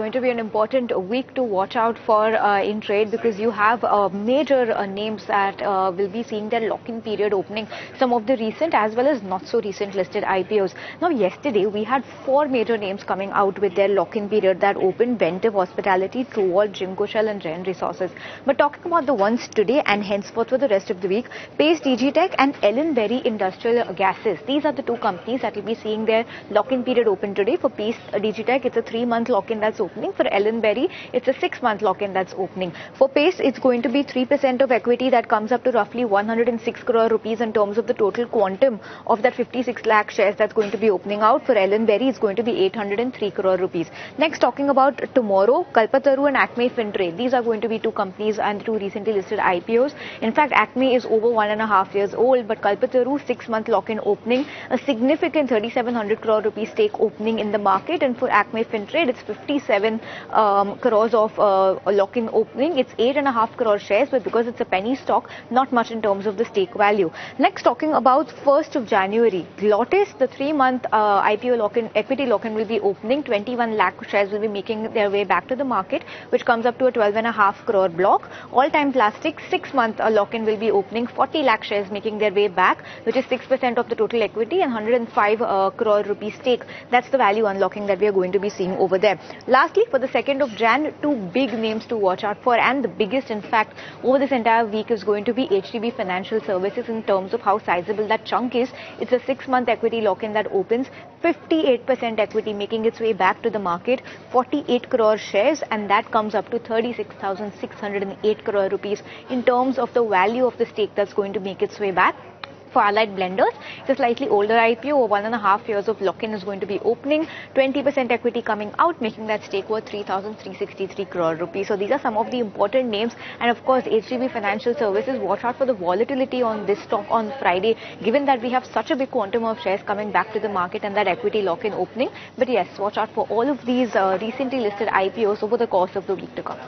going to be an important week to watch out for in trade, because you have major names that will be seeing their lock-in period opening, some of the recent as well as not so recent listed IPOs. Now, yesterday we had 4 major names coming out with their lock-in period that opened: Ventive Hospitality, Trueworld, Jimco Shell and Ren Resources. But talking about the ones today and henceforth for the rest of the week, Pace Digitech and Ellen Berry Industrial Gases. These are the 2 companies that will be seeing their lock-in period open today. For Pace Digitech, it's a 3-month lock-in that's opening. For Ellen Berry, it's a 6-month lock-in that's opening. For Pace, it's going to be 3% of equity that comes up to roughly 106 crore rupees in terms of the total quantum of that 56 lakh shares that's going to be opening out. For Ellen Berry, it's going to be 803 crore rupees. Next, talking about tomorrow, Kalpataru and Acme Fintrade. These are going to be 2 companies and 2 recently listed IPOs. In fact, Acme is over 1.5 years old, but Kalpataru 6-month lock-in opening, a significant 3,700 crore rupees stake opening in the market. And for Acme Fintrade, it's 57 crores of lock-in opening. It's 8.5 crore shares, but because it's a penny stock, not much in terms of the stake value. Next, talking about 1st of January, Glottis, the 3-month IPO lock-in, equity lock-in will be opening. 21 lakh shares will be making their way back to the market, which comes up to a 12.5 crore block. All Time Plastic 6-month lock-in will be opening. 40 lakh shares making their way back, which is 6% of the total equity, and 105 crore rupee stake. That's the value unlocking that we are going to be seeing over there. Lastly, for the 2nd of Jan, 2 big names to watch out for, and the biggest, in fact, over this entire week is going to be HDB Financial Services in terms of how sizable that chunk is. It's a 6-month equity lock-in that opens. 58% equity making its way back to the market, 48 crore shares, and that comes up to 36,608 crore rupees in terms of the value of the stake that's going to make its way back. For Allied Blenders, it's a slightly older IPO. 1.5 years of lock-in is going to be opening. 20% equity coming out, making that stake worth 3,363 crore rupees. So these are some of the important names. And of course, HDB Financial Services, watch out for the volatility on this stock on Friday, given that we have such a big quantum of shares coming back to the market and that equity lock-in opening. But yes, watch out for all of these recently listed IPOs over the course of the week to come.